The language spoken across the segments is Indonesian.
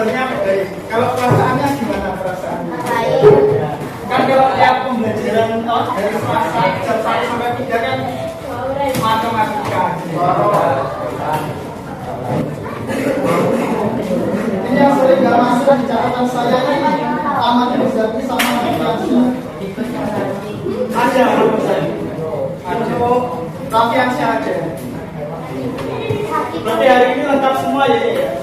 kabarnya baik. Kalau perasaannya gimana perasaannya? Baik. Kan kalau tiap pembelajaran dari Selasa jam 1 sampai 3 kan matematika. Ini yang sering nggak masuk di catatan saya ini Taman Muzaki sama Muzaki. Ada tapi yang ada. Berarti hari ini lengkap semua ya?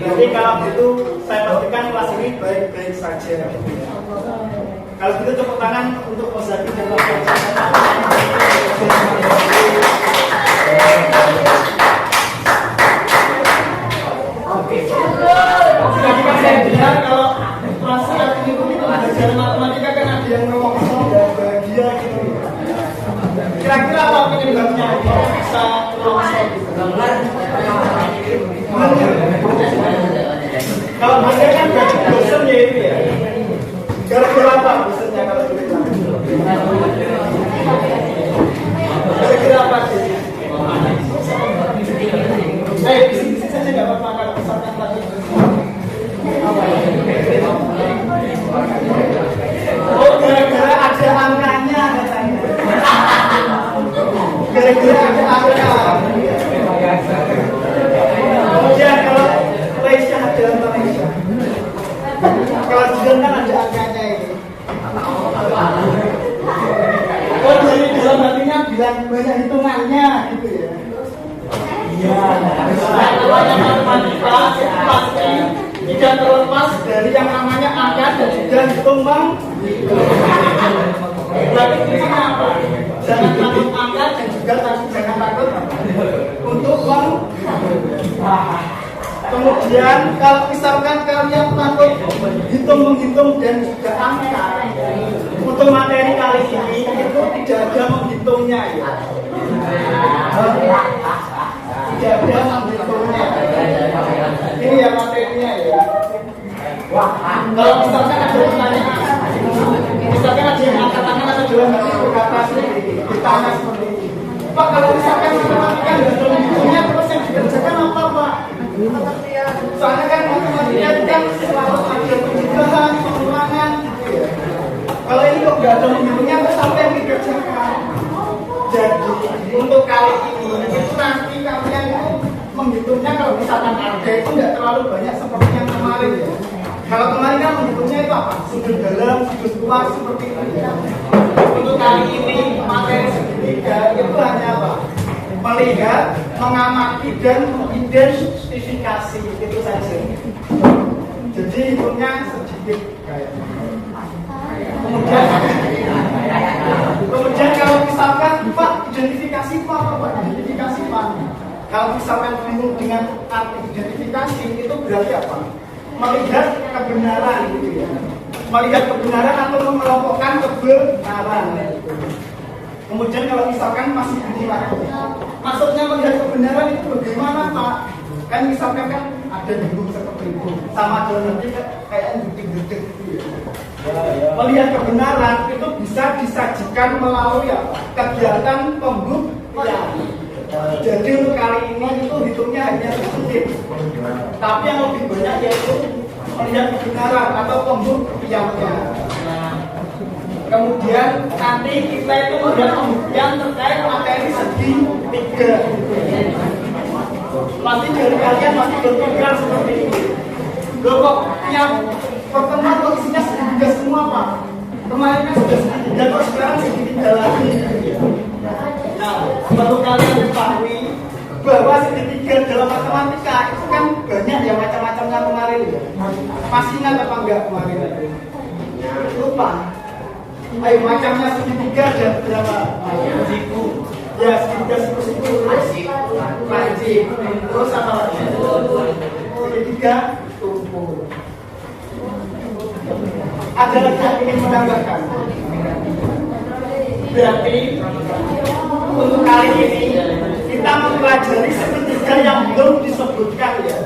Jadi kalau begitu saya pastikan kelas ini baik-baik saja. Kalau begitu tepuk tangan untuk Muzaki dan Tadi kan saya bilang kalau perasaan ini belajar matematika kan ada yang ngomong dan bahagia gitu. Kira-kira apa penyebabnya bisa longsor gitu? Kalau bahagia kan berarti bosan ya itu ya. Gara-gara apa bosannya kalau gitu? Gara-gara apa sih? Bisik-bisik saja nggak apa-apa kalau misalkan tadi. Oh, gara-gara ada angkanya katanya. Gara-gara ada angka. Kemudian kalau Malaysia ada Malaysia. Kalau Jidan kan ada angkanya ini. Oh, jadi dalam hatinya bilang banyak hitungannya gitu ya. Iya. Namanya matematika pasti tidak terlepas dari yang namanya angka dan juga hitung bang. Berarti kuncinya apa? Jangan takut angka dan juga jangan takut untuk bang. Kemudian kalau misalkan kalian takut menghitung dan juga angka, untuk materi kali ini itu tidak ada menghitungnya ya. Tidak ada menghitungnya. Ini ya materinya ya. Kalau misalkan ada pertanyaan, misalkan ada yang angkat tangan atau dua nanti berkata ditanya seperti ini. Pak, kalau misalkan matematika nggak ada menghitungnya, terus yang dikerjakan apa Pak? Soalnya kan matematika itu kan selalu ada penjelasan, pengulangan gitu ya. Kalau ini kok nggak ada menghitungnya, terus apa yang dikerjakan? Jadi untuk kali ini itu nanti kalian itu menghitungnya kalau misalkan harga itu nggak terlalu banyak seperti yang kemarin ya. Kalau kemarin kan menghitungnya itu apa? Sudut dalam, sudut luar seperti itu ya. Untuk kali ini materi segitiga itu hanya apa? Melihat, mengamati dan mengidentifikasi itu saja. Jadi hitungnya sedikit kayak. Kemudian kalau misalkan Pak identifikasi Pak, identifikasi Pak. Kalau misalkan bingung dengan arti identifikasi itu berarti apa? Melihat kebenaran gitu ya. Melihat kebenaran atau mengelompokkan kebenaran. Gitu. Kemudian kalau misalkan masih bingung lagi, maksudnya melihat kebenaran itu bagaimana Pak? Kan misalkan kan ada bingung seperti itu, sama dalam nanti kayak detik-detik gitu ya. Melihat kebenaran itu bisa disajikan melalui apa? Kegiatan pembuktian. Jadi untuk kali ini itu hitungnya hanya sedikit. Tapi yang lebih banyak yaitu melihat kebenaran atau pembuktiannya. Kemudian nanti kita itu melihat pembuktian terkait materi segitiga. Pasti dari kalian masih berpikiran seperti ini. Loh kok yang pertemuan kok isinya segitiga semua Pak? Kemarin kan sudah segitiga, kok sekarang segitiga lagi. Nah, perlu kalian ketahui bahwa segitiga dalam matematika itu kan banyak ya macam-macamnya kemarin ya. Masih ingat apa enggak kemarin? Lupa. Ayo macamnya segitiga ada berapa? Siku. Ya segitiga siku. Lancip. Terus apa lagi? Segitiga tumpul. Ada lagi yang ingin menambahkan? Berarti untuk kali ini kita mempelajari segitiga yang belum disebutkan ya,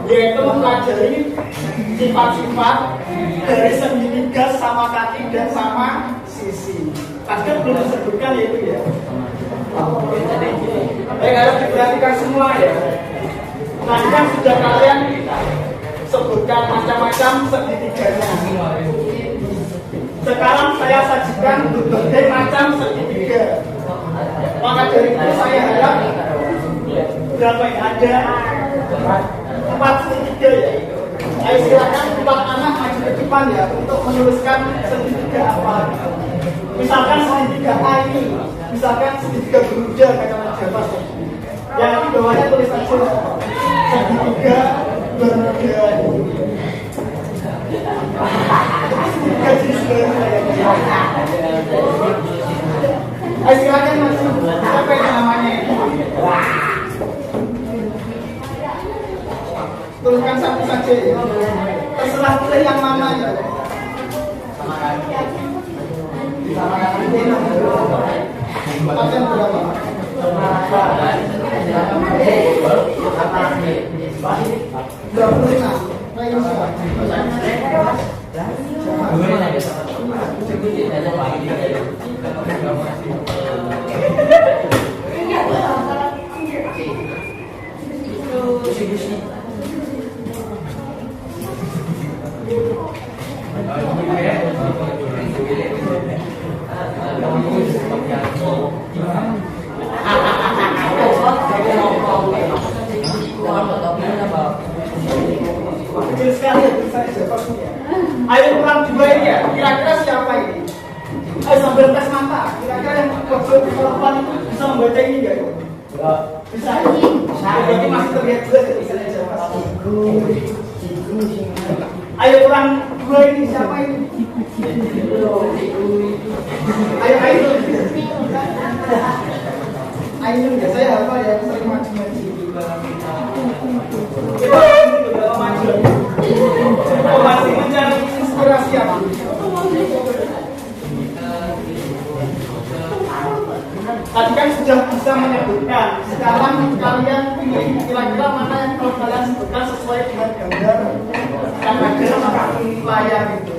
yaitu mempelajari sifat-sifat dari segitiga sama kaki dan sama sisi. Tadi belum disebutkan ya itu ya. Baik, harus diperhatikan semua ya. Nah, yang sudah kalian sebutkan macam-macam segitiganya. Sekarang saya sajikan berbagai macam segitiga. Maka dari itu saya harap berapa ya? Ada 4 segitiga ya. Ayo silakan 4 anak maju ke depan ya untuk menuliskan segitiga apa. Misalkan segitiga A ini, misalkan segitiga beruja kata Jawa. Yang di bawahnya tulis saja segitiga beruja. Ayo silakan masuk. Siapa yang namanya? Tuliskan satu saja ya. Terserah pilih yang mana ya. Pasien berapa? Kecil sekali ya, ayo kurang 2 ini ya, kira-kira siapa ini? Ayo sambil tes mata, kira-kira yang perempuan itu bisa membaca ini nggak? Bisa. Berarti masih terlihat jelas ya, bisa siapa? Ayo kurang 2 ini, siapa ini? Ayo Ainun ya, saya hafal ya, sering maju-maju. Masih mencari inspirasi apa? Tadi kan sudah bisa menyebutkan. Sekarang kalian pilih kira-kira mana yang kalau kalian sebutkan sesuai dengan gambar yang ada di layar itu.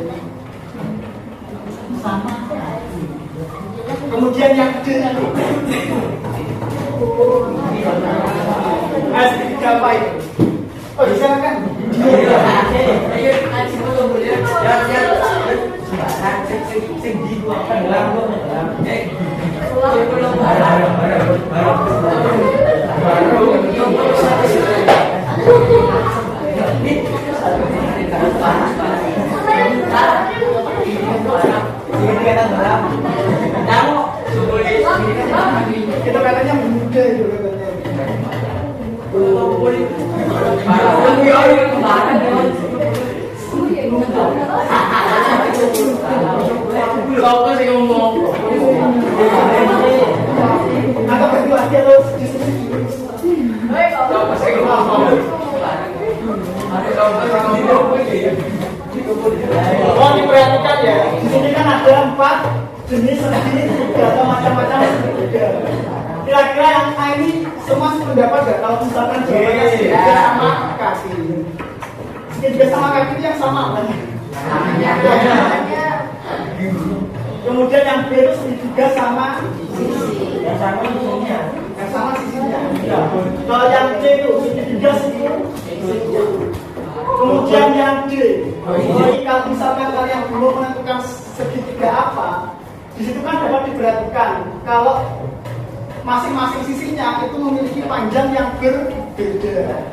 Sama. Kemudian yang kecil segitiga apa itu? Oh, silakan. Kita katanya muda itu katanya. Atau berdua atau oh, diperhatikan ya. Di sini kan ada 4 jenis segitiga atau macam-macam segitiga. Kira-kira yang A ini semua sependapat gak? Kalau misalkan jawabannya segitiga sama kaki. Segitiga sama kaki itu yang sama kan? Kemudian yang B itu segitiga sama sisi. Yang sama sisinya. Yang sama sisinya. Kalau yang C itu segitiga siku. Kemudian yang D. Jadi kalau misalkan kalian belum menentukan segitiga apa, di situ kan dapat diperhatikan kalau masing-masing sisinya itu memiliki panjang yang berbeda.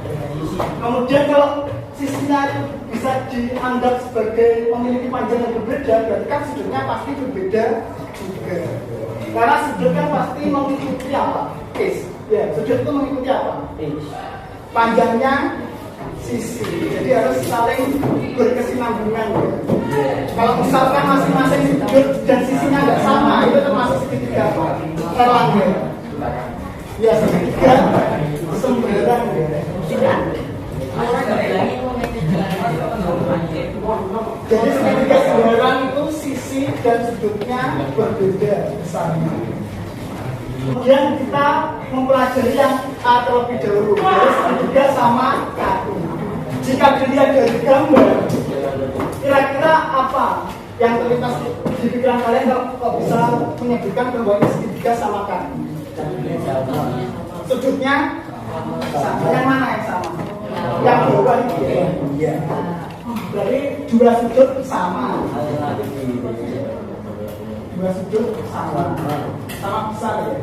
Kemudian kalau sisinya itu bisa dianggap sebagai memiliki panjang yang berbeda, berarti kan sudutnya pasti berbeda juga. Karena sudut kan pasti mengikuti apa? Ya, sudut itu mengikuti apa? Panjangnya sisi. Jadi harus saling berkesinambungan. Kalau misalkan masing-masing sudut dan sisinya nggak sama, itu termasuk segitiga apa? Terlanggar. Ya, segitiga sembarang. Jadi segitiga sembarang itu sisi dan sudutnya berbeda sama. Kemudian kita mempelajari yang A terlebih dahulu. Terus segitiga sama kaki. Jika dilihat dari gambar, kira-kira apa yang terlintas di pikiran kalian kalau bisa menyebutkan bahwa ini segitiga sama kaki? Sudutnya Sama. Yang mana yang sama? Yang bawah ini. Iya. Berarti dua sudut sama. Dua sudut sama. Sama besar ya.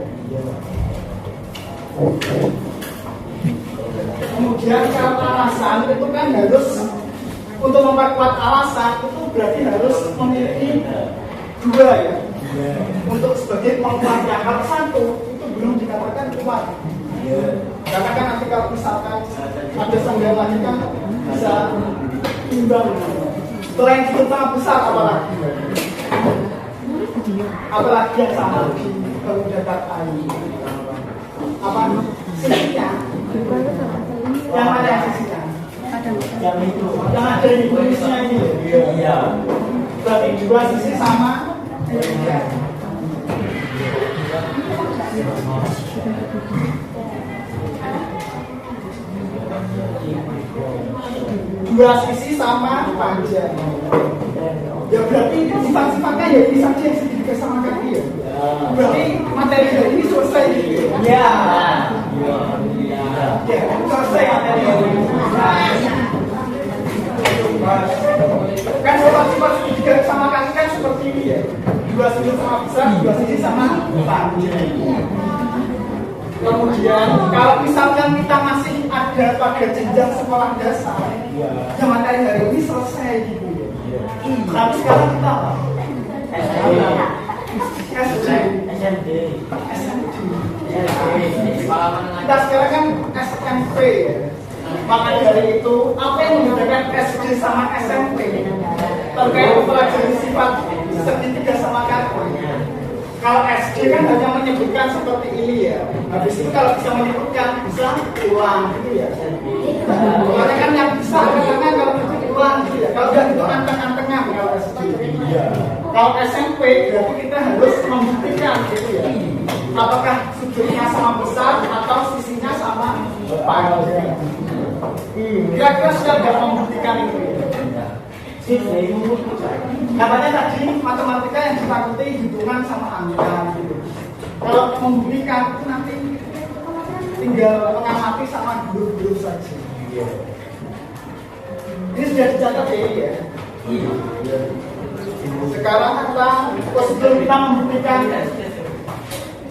Kemudian kalau alasan itu kan harus untuk memperkuat alasan itu berarti harus memiliki dua ya. Untuk sebagai penguatnya, kalau satu itu belum dikatakan kuat. Karena kan nanti kalau misalkan ada sanggahan lagi kan bisa imbang. Selain itu sangat besar apalagi yang sama kalau dekat air. Apa sisinya? Yang ada sisinya? Yang itu, yang ada di tulisnya ini. Iya. Berarti dua sisi sama. Dua sisi sama panjang. Ya berarti sifat-sifatnya ya ini saja yang segitiga sama kaki ya. Berarti materi dari ini selesai gitu. Ya. Ya, selesai materi ini. Kan sifat-sifat segitiga sama kaki kan seperti ini ya. Dua sisi sama besar, dua sisi sama panjang. Kemudian kalau misalkan kita masih ada pada jenjang sekolah dasar, ya materi hari ini selesai gitu ya. Tapi sekarang kita apa? SMP. Kita sekarang kan SMP ya. Maka dari itu apa yang membedakan SD sama SMP? Terkait mempelajari sifat segitiga sama kaki. Kalau SD kan hanya menyebutkan seperti ini ya. Habis itu kalau bisa menyebutkan bisa ulang gitu ya. Karena kan yang bisa karena kalau itu ulang gitu ya. Kalau itu anteng-antengnya kalau SD. Kalau SMP berarti kita harus membuktikan gitu ya. Apakah sudutnya sama besar atau sisinya sama panjang. Kira-kira sudah tidak membuktikan itu ya. Katanya tadi matematika yang ditakuti hitungan sama angka gitu. Kalau membuktikan itu nanti tinggal mengamati sama guru-guru saja. Ini sudah dicatat ya. Sekarang kita sebelum kita membuktikan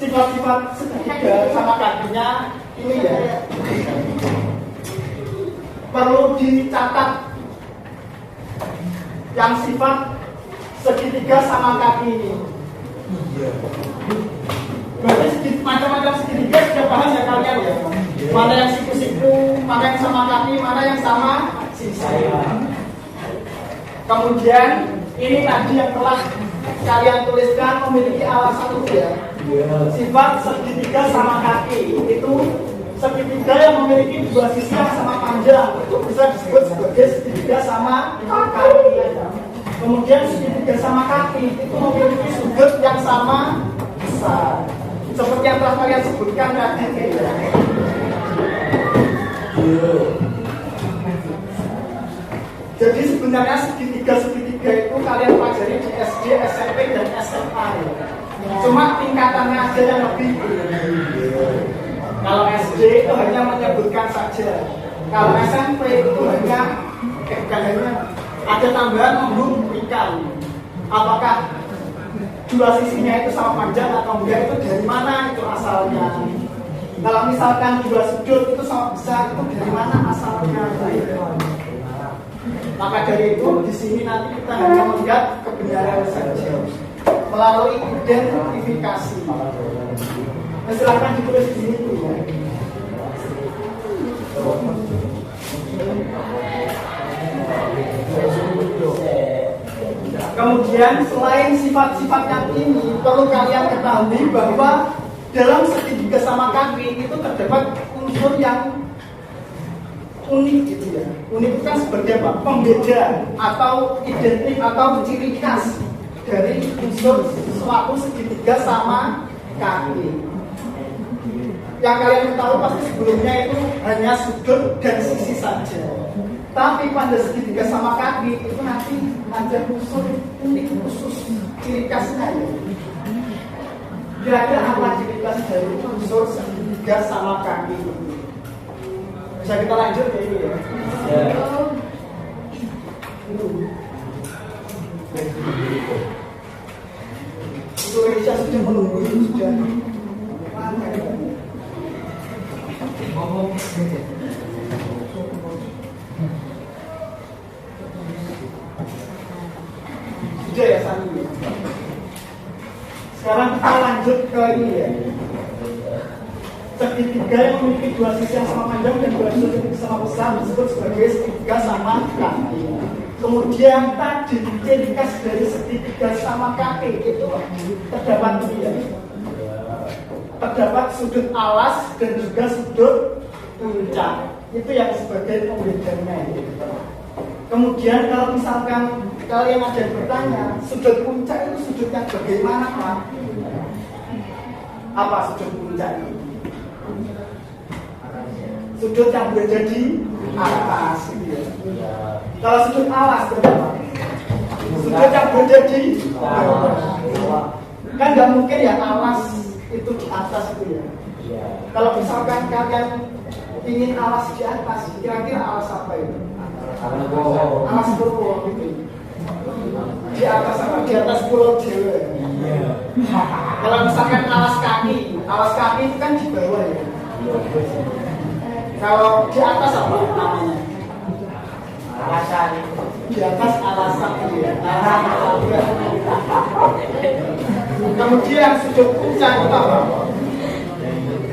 sifat-sifat segitiga sama kakinya ini ya, perlu dicatat yang sifat segitiga sama kaki ini. Berarti macam-macam segitiga sudah paham ya kalian ya. Mana yang siku-siku, mana yang sama kaki, mana yang sama sisi. Kemudian ini tadi yang telah kalian tuliskan memiliki alasan itu ya. Sifat segitiga sama kaki itu segitiga yang memiliki dua sisi yang sama panjang itu bisa disebut sebagai segitiga sama kaki. Kemudian segitiga sama kaki itu memiliki sudut yang sama besar. Seperti yang telah kalian sebutkan tadi. Jadi sebenarnya segitiga itu kalian pelajari di SD, SMP, dan SMA. Cuma tingkatannya aja yang lebih. Kalau SD itu hanya menyebutkan saja. Kalau SMP itu hanya ada tambahan membuktikan apakah dua sisinya itu sama panjang atau enggak, itu dari mana itu asalnya. Kalau misalkan dua sudut itu sama besar, itu dari mana asalnya. Maka dari itu di sini nanti kita hanya melihat kebenaran saja melalui identifikasi. Nah, silahkan ditulis di sini ya. Kemudian selain sifat-sifat yang ini perlu kalian ketahui bahwa dalam segitiga sama kaki itu terdapat unsur yang unik gitu ya. Unik itu kan sebagai apa? Pembeda atau identik atau ciri khas dari unsur suatu segitiga sama kaki. Yang kalian ketahui pasti sebelumnya itu hanya sudut dan sisi saja. Tapi pada segitiga sama kaki itu nanti ada unsur unik khusus ciri khasnya ya. Kira-kira apa ciri khas dari unsur segitiga sama kaki? Bisa kita lanjut ya ini ya. Indonesia sudah menunggu itu sudah. Sudah ya Sandi. Sekarang kita lanjut ke ini ya. Segitiga yang memiliki dua sisi yang sama panjang dan dua sisi yang sama besar disebut sebagai segitiga sama kaki. Kemudian tadi ciri khas dari segitiga sama kaki itu terdapat dia. Terdapat sudut alas dan juga sudut puncak. Itu yang sebagai pembedanya. Kemudian kalau misalkan kalian ada yang bertanya, sudut puncak itu sudut yang bagaimana Pak? Apa sudut puncak itu? Sudut yang berada di atas gitu ya. Kalau sudut alas berapa? Sudut yang berada di bawah. Kan nggak mungkin ya alas itu di atas itu ya. Kalau misalkan kalian ingin alas di atas, kira-kira alas apa itu? Alas pulau gitu. Di atas apa? Di atas pulau Jawa. Kalau misalkan alas kaki itu kan di bawah ya. Kalau di atas apa namanya? Alasan. Di atas alasan ya. Kemudian sudut puncak itu apa?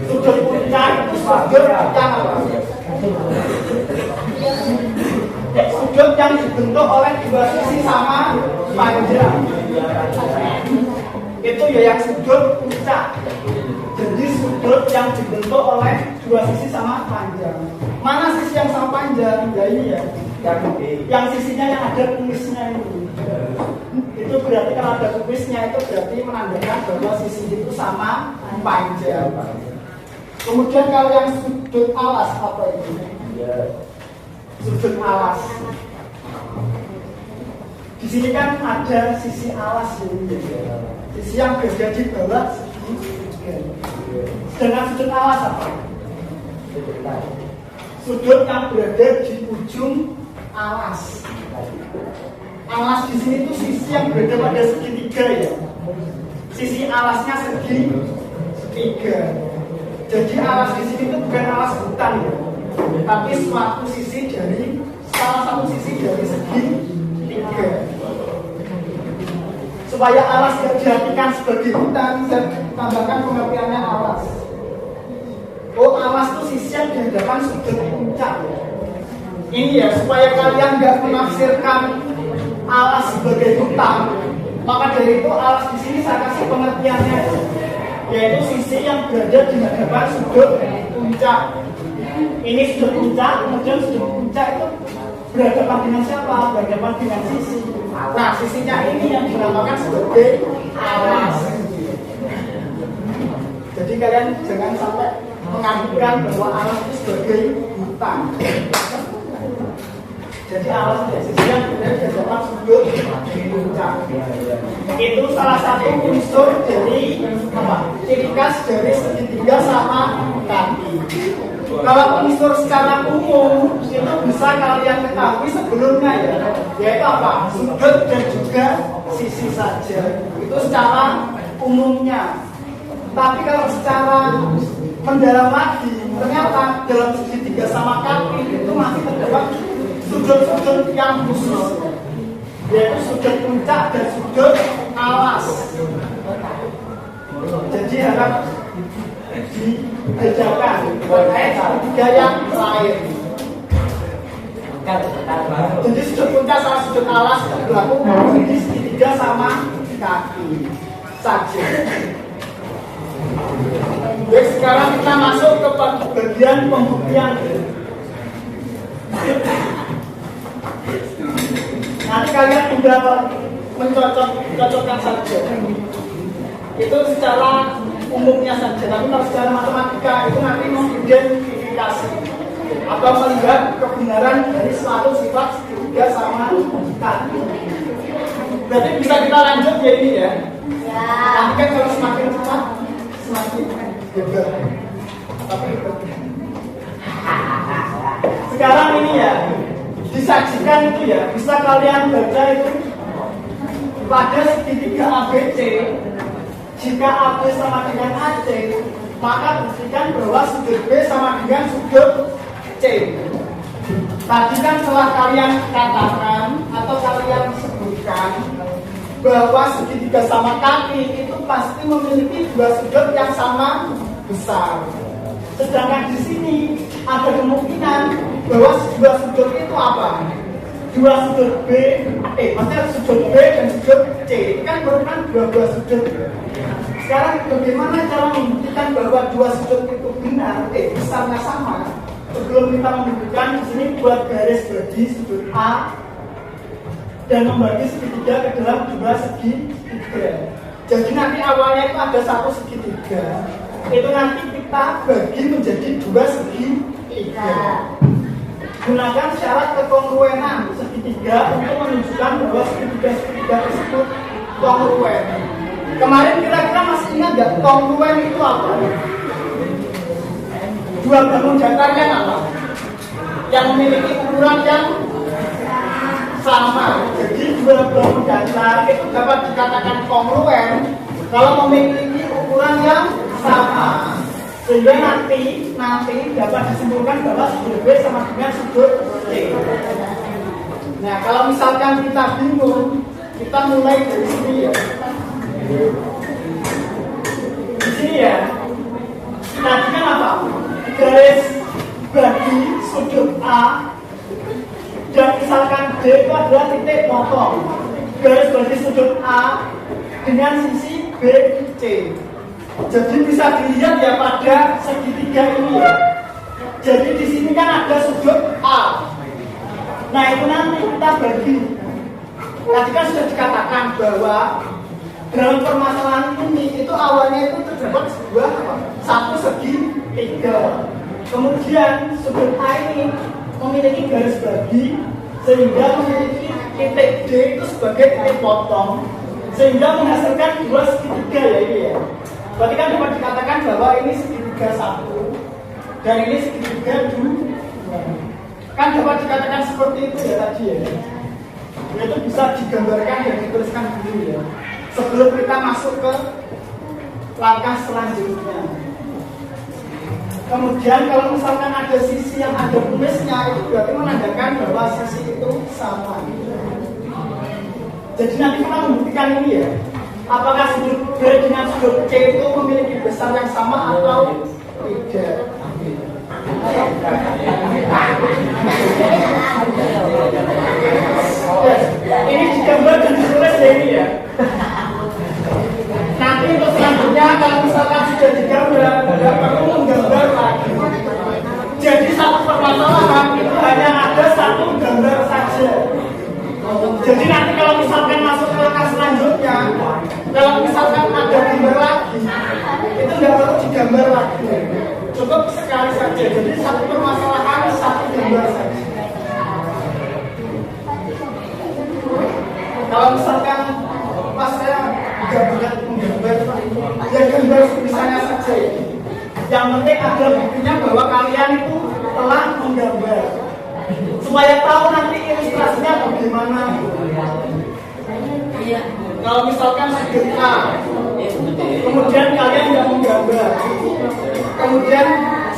Sudut puncak itu sudut yang apa? Sudut yang dibentuk oleh dua sisi sama panjang. Itu ya yang sudut puncak. Jadi sudut yang dibentuk oleh dua sisi sama panjang. Mana sisi yang sama panjang? Ya ini ya. Yang sisinya yang ada kumisnya ini. Itu berarti kalau ada kumisnya itu berarti menandakan bahwa sisi itu sama panjang. Kemudian kalau yang sudut alas apa itu? Sudut alas. Di sini kan ada sisi alas ini. Sisi yang berada di bawah segitiga. Sedangkan sudut alas apa? Sudut yang berada di ujung alas. Alas di sini itu sisi yang berada pada segitiga ya. Sisi alasnya segitiga. Jadi alas di sini itu bukan alas hutan ya, tapi suatu sisi dari salah satu sisi dari segitiga. Supaya alas tidak diartikan sebagai hutan, saya tambahkan pengertiannya alas. Oh, alas itu sisi yang dihadapkan sudut puncak. Ini ya, supaya kalian nggak menafsirkan alas sebagai hutan. Maka dari itu alas di sini saya kasih pengertiannya, yaitu sisi yang berada di hadapan sudut puncak. Ini sudut puncak, kemudian sudut puncak itu berhadapan dengan siapa? Berhadapan dengan sisi. Nah, sisinya ini yang dinamakan sebagai alas. Jadi kalian jangan sampai mengartikan bahwa alas itu sebagai hutan. Jadi alas itu sisi yang berada di hadapan sudut puncak. Itu salah satu unsur dari apa? Ciri khas dari segitiga sama kaki. Kalau unsur secara umum itu bisa kalian ketahui sebelumnya ya, yaitu apa? Sudut dan juga sisi saja. Itu secara umumnya. Tapi kalau secara mendalam lagi, ternyata dalam segitiga sama kaki itu masih terdapat sudut-sudut yang khusus, yaitu sudut puncak dan sudut alas. Jadi harap dibedakan terkait segitiga yang lain. Jadi sudut puncak sama sudut alas berlaku di segitiga sama kaki saja. Baik, sekarang kita masuk ke bagian pembuktian. Nanti kalian sudah mencocokkan saja. Itu secara umumnya saja. Tapi kalau secara matematika itu nanti mengidentifikasi atau melihat kebenaran dari suatu sifat segitiga sama kaki. Berarti bisa kita lanjut ya ini ya. Nanti kan kalau semakin cepat semakin hebat. Tapi sekarang ini ya disajikan itu ya, bisa kalian baca itu pada segitiga ABC. Jika AB sama dengan AC, maka buktikan bahwa sudut B sama dengan sudut C. Tadi kan telah kalian katakan atau kalian sebutkan bahwa segitiga sama kaki itu pasti memiliki dua sudut yang sama besar. Sedangkan di sini ada kemungkinan bahwa dua sudut itu apa? Dua sudut maksudnya sudut B dan sudut C itu kan merupakan dua sudut. Sekarang bagaimana cara membuktikan bahwa dua sudut itu benar, besarnya sama? Sebelum kita membuktikan, di sini buat garis bagi sudut A dan membagi segitiga ke dalam dua segitiga. Jadi nanti awalnya itu ada satu segitiga, itu nanti kita bagi menjadi dua segitiga. Gunakan syarat kekongruen segitiga untuk menunjukkan bahwa segitiga tersebut kongruen. Kemarin kira-kira masih ingat nggak kongruen itu apa? Dua bangun datar yang apa? Yang memiliki ukuran yang sama. Jadi dua bangun datar itu dapat dikatakan kongruen kalau memiliki ukuran yang sama. Sehingga nanti dapat disimpulkan bahwa sudut B sama dengan sudut C. Nah, kalau misalkan kita bingung, kita mulai dari sini ya. Di sini ya. Tadi kan apa? Garis bagi sudut A dan misalkan D itu adalah titik potong. Garis bagi sudut A dengan sisi B, C. Jadi bisa dilihat ya pada segitiga ini ya. Jadi di sini kan ada sudut A. Nah itu nanti kita bagi. Tadi kan sudah dikatakan bahwa dalam permasalahan ini itu awalnya itu terdapat sebuah satu segitiga. Kemudian sudut A ini memiliki garis bagi sehingga memiliki titik D itu sebagai titik potong sehingga menghasilkan dua segitiga ya ini ya. Berarti kan dapat dikatakan bahwa ini segitiga satu dan ini segitiga dua. Kan dapat dikatakan seperti itu ya tadi ya. Itu bisa digambarkan dan dituliskan dulu ya. Sebelum kita masuk ke langkah selanjutnya. Kemudian kalau misalkan ada sisi yang ada tulisnya itu berarti menandakan bahwa sisi itu sama. Jadi nanti kita membuktikan ini ya. Apakah sudut B dengan sudut C itu memiliki besar yang sama atau tidak? Ini digambar dan ditulis ya ini ya. Nanti untuk selanjutnya kalau misalkan sudah digambar, tidak perlu menggambar lagi. Jadi satu permasalahan itu hanya ada satu gambar saja. Jadi nanti kalau misalkan masuk ke langkah selanjutnya, kalau misalkan ada gambar lagi, itu nggak perlu digambar lagi, cukup sekali saja. Jadi satu permasalahan satu gambar saja. Kalau misalkan pas saya nggak banget menggambar, ya gambar misalnya saja. Yang penting ada buktinya bahwa kalian itu telah menggambar. Supaya tahu nanti ilustrasinya bagaimana. Kalau misalkan sudut A, kemudian kalian tidak menggambar, kemudian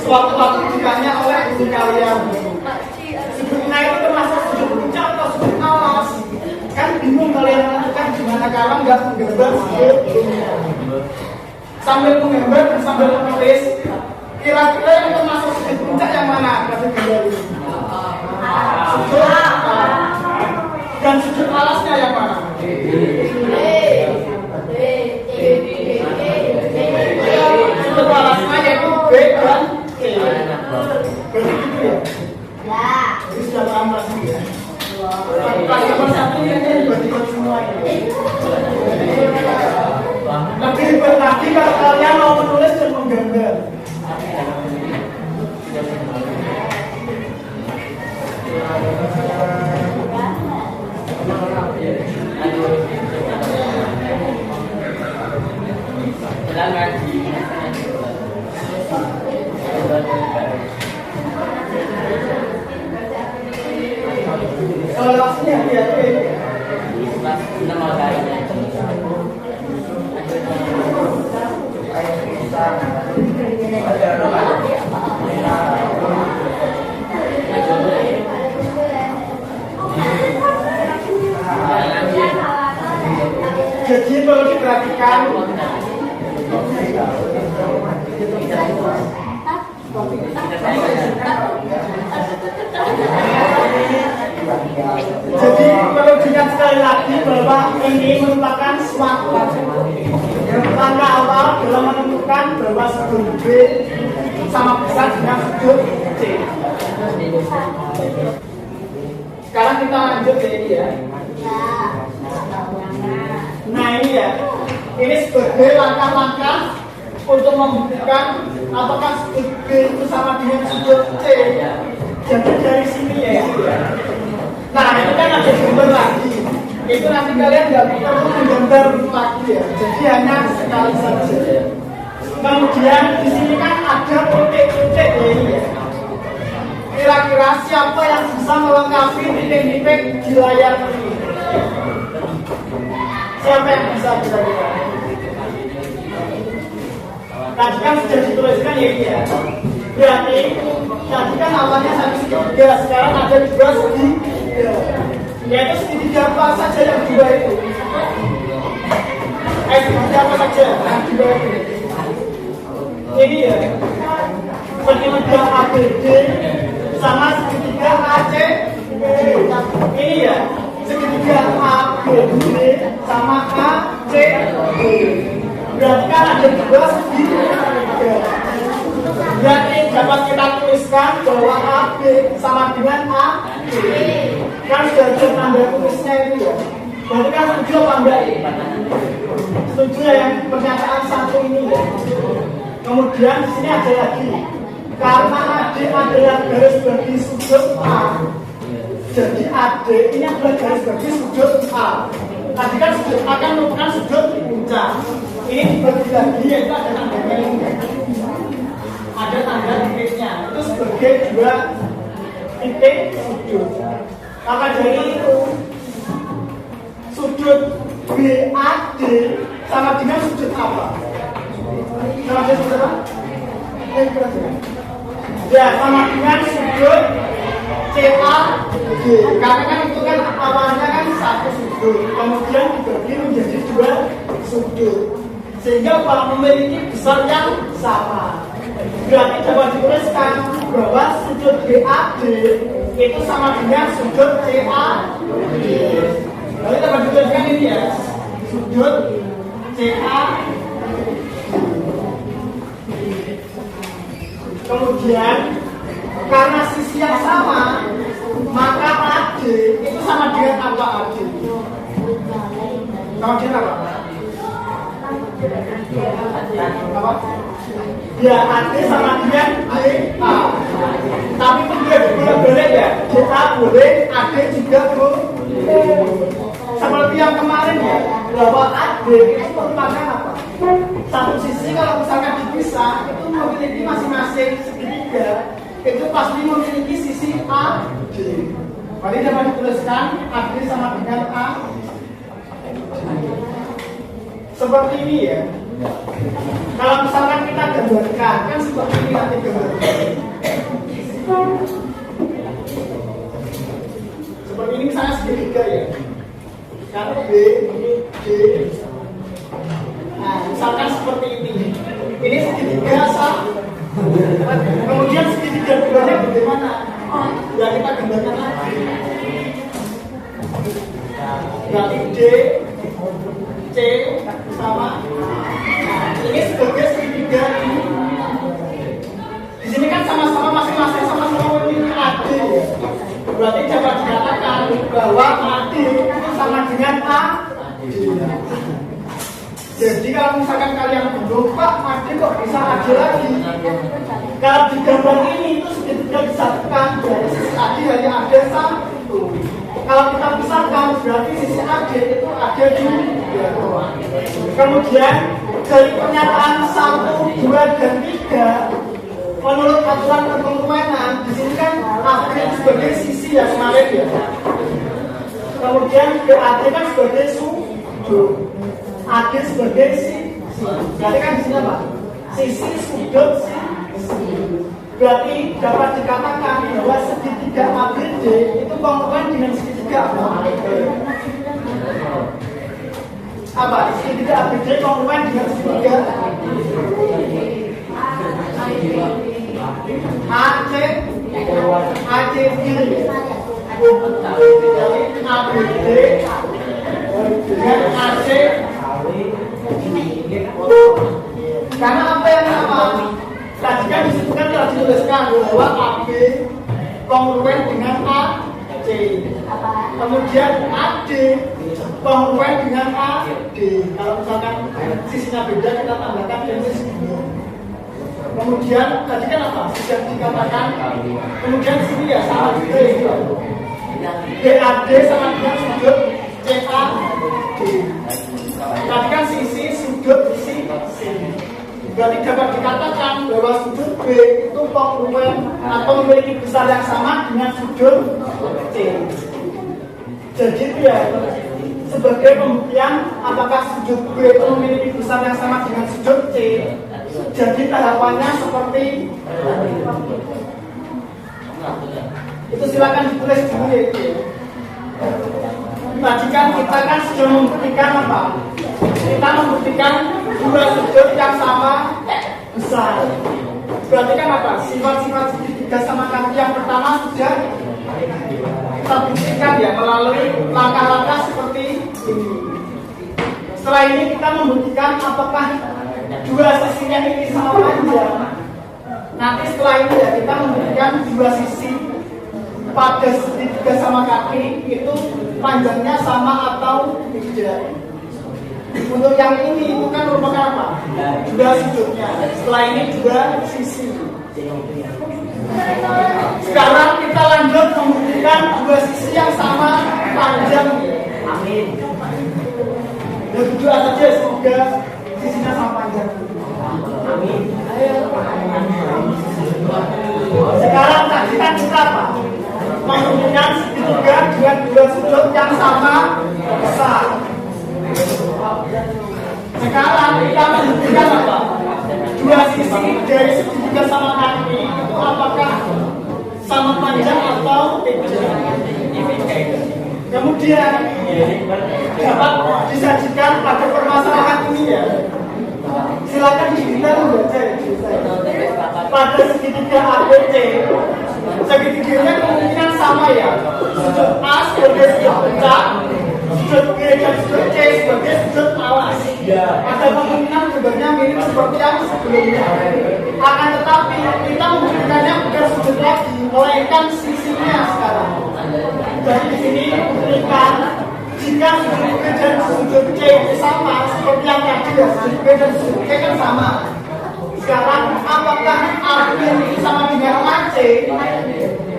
suatu-waktu ditanya oleh guru kalian, sudut A itu termasuk sudut puncak atau sudut alas? Kan bingung kalian menentukan gimana kalau nggak menggambar sudut. Sambil menggambar dan sambil menulis, kira-kira yang termasuk sudut puncak yang mana? Kasih gambar ini. Sudut A. Dan sudut alasnya yang mana? Sudut alasnya yaitu B dan C. Begitu ya? Ya. Jadi sudah paham pasti ya? Pas nomor satu ini berarti semua ini. Lebih hebat lagi kalau kalian mau menulis dan menggambar. Jadi perlu diingat sekali lagi bahwa ini merupakan suatu langkah awal dalam menentukan bahwa sudut B sama besar dengan sudut C. Sekarang kita lanjut ke ini ya. Nah ini ya, ini sebagai langkah-langkah untuk membuktikan apakah sudut B itu sama dengan sudut C. Jadi dari sini ya. Nah ini kan ada gambar lagi. Itu nanti kalian nggak perlu menggambar lagi ya. Jadi hanya sekali saja. Kemudian di sini kan ada titik-titik ini ya. Kira-kira siapa yang bisa melengkapi titik-titik di layar ini? Siapa yang bisa kira-kira? Tadi kan sudah dituliskan ya ini ya. Berarti tadi kan awalnya satu segitiga, sekarang ada dua segitiga. Yaitu segitiga apa saja yang dua itu? Segitiga apa saja yang dua itu? Ini ya, segitiga ABD sama segitiga AC. Ini ya, segitiga ABD sama AC. Berarti kan ada dua segitiga. Berarti dapat kita tuliskan bahwa AB sama dengan AB. Kan sudah ada tanda tulisnya itu ya. Berarti kan setuju apa enggak ya? Setuju ya yang pernyataan satu ini ya. Kemudian di sini ada lagi. Karena AD adalah garis bagi sudut A. Jadi AD ini adalah garis bagi sudut A. Tadi kan sudut A kan merupakan sudut puncak. Ini dibagi lagi yaitu ada tandanya ini. Ada tanda titiknya itu sebagai dua titik sudut. Maka dari itu sudut BAD sama dengan sudut apa? Sama dengan sudut apa? Ya sama dengan sudut CAD. Karena kan itu kan awalnya kan satu sudut, kemudian dibagi menjadi dua sudut, sehingga memiliki besar yang sama. Berarti dapat dituliskan bahwa sudut BAD itu sama dengan sudut CAD. Lalu dapat dituliskan ini ya, sudut CAD. Kemudian karena sisi yang sama, maka AD itu sama dengan apa AD? Sama dengan apa? Apa? Ya, AD sama dengan DA. Tapi itu juga boleh ya. DA boleh, AD juga boleh. Seperti yang kemarin ya, bahwa AD itu merupakan apa? Satu sisi kalau misalkan dipisah, itu memiliki masing-masing segitiga. Itu pasti memiliki sisi AD. Berarti dapat dituliskan AD sama dengan A. Seperti ini ya. Kalau misalkan kita gambarkan, kan seperti ini nanti gambarkan. Seperti ini misalnya segitiga ya. Karena B, ini D. Nah, misalkan seperti ini. Ini segitiga sama. Kemudian segitiga duanya bagaimana? Ya kita gambarkan lagi. Berarti D, C sama. Nah, ini sebagai segitiga ini. Di sini kan sama-sama masing-masing sama-sama memiliki AD. Berarti dapat dikatakan bahwa AD itu sama dengan AD. Jadi kalau misalkan kalian bingung, Pak, AD kok bisa AD lagi? Kalau di gambar ini itu segitiga disatukan, dari sisi AD hanya ada satu. Kalau kita pisahkan, berarti sisi AD itu ada dua. Kemudian dari pernyataan 1, 2, dan 3, menurut aturan pertemuan, di sini kan AD sebagai sisi ya kemarin ya. Kemudian BAD kan sebagai sudut, AD sebagai sisi. Berarti kan di sini apa? Sisi sudut sisi. Berarti dapat dikatakan bahwa segitiga ABD itu kongruent dengan segitiga apa? Apa? Segitiga ABD kongruent dengan segitiga AC ini ABD dengan AC. Karena apa yang sama? Tadi kan disebutkan telah dituliskan bahwa AB kongruen dengan AC. Kemudian AD kongruen dengan AD. Kalau misalkan sisinya beda, kita tambahkan yang sisi. Kemudian tadi kan apa? Sudah dikatakan. Kemudian sini ya sama juga itu. BAD sama dengan sudut CAD. Tadi kan sisi sudut sisi. Berarti dapat dikatakan bahwa sudut B itu kongruen atau memiliki besar yang sama dengan sudut C. Jadi itu ya sebagai pembuktian apakah sudut B itu memiliki besar yang sama dengan sudut C. Jadi tahapannya seperti itu, silakan ditulis dulu ya itu. Tadi kan kita kan sudah membuktikan apa? Kita membuktikan dua sudut yang sama besar. Berarti kan apa? Sifat-sifat segitiga sama kaki yang pertama sudah kita buktikan ya melalui langkah-langkah seperti ini. Setelah ini kita membuktikan apakah dua sisinya ini sama panjang. Nanti setelah ini ya kita membuktikan dua sisi pada segitiga sama kaki itu panjangnya sama atau tidak. Untuk yang ini itu kan merupakan apa? Dua sudutnya. Setelah ini dua sisi. Sekarang kita lanjut membuktikan dua sisi yang sama panjang. Amin. Dan berdoa saja semoga sisinya sama panjang. Amin. Sekarang tadi kan kita apa? Membuktikan segitiga dengan dua sudut yang sama besar. Sekarang kita membuktikan apa? Dua sisi dari segitiga sama kaki itu apakah sama panjang atau tidak? Kemudian dapat disajikan pada permasalahan ini ya. Silakan kita membaca ya. Pada segitiga ABC, segitiganya kemungkinan sama ya. Sudut A sebagai sudut puncak, sudut B dan sudut C sebagai sudut alas. Ada kemungkinan gambarnya mirip seperti yang sebelumnya. Akan tetapi kita membuktikannya bukan sudut lagi, melainkan sisinya sekarang. Jadi di sini membuktikan jika sudut B dan sudut C sama seperti yang tadi ya, sudut B dan sudut C kan sama. Sekarang apakah AB itu sama dengan AC?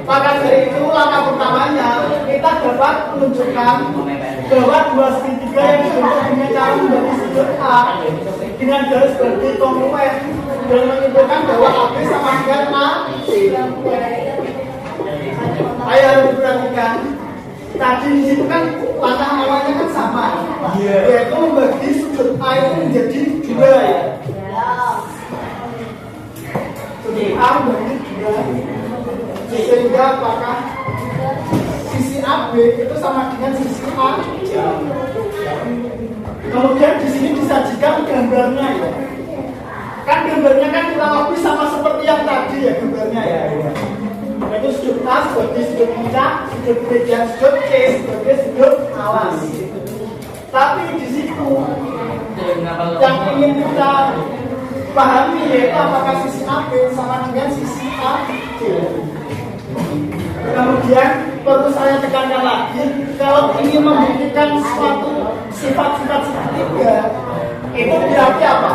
Maka dari itu langkah pertamanya kita dapat menunjukkan bahwa dua segitiga yang dibentuk dengan cara membagi sudut A dengan garis berarti kongruen dan menunjukkan bahwa AB sama dengan AC. Ayo diperhatikan. Tadi di situ kan langkah awalnya kan sama, yaitu membagi sudut A itu menjadi dua ya. Sudut A membagi dua. Sehingga apakah sisi AB itu sama dengan sisi A? Kemudian di sini disajikan gambarnya ya. Kan gambarnya kan kurang lebih sama seperti yang tadi ya gambarnya ya. Yaitu sudut A sebagai sudut puncak, sudut B dan sudut C sebagai sudut alas. Tapi di situ yang ingin kita pahami yaitu apakah sisi AB sama dengan sisi AC. Kemudian perlu saya tekankan lagi, kalau ingin membuktikan suatu sifat-sifat segitiga itu berarti apa?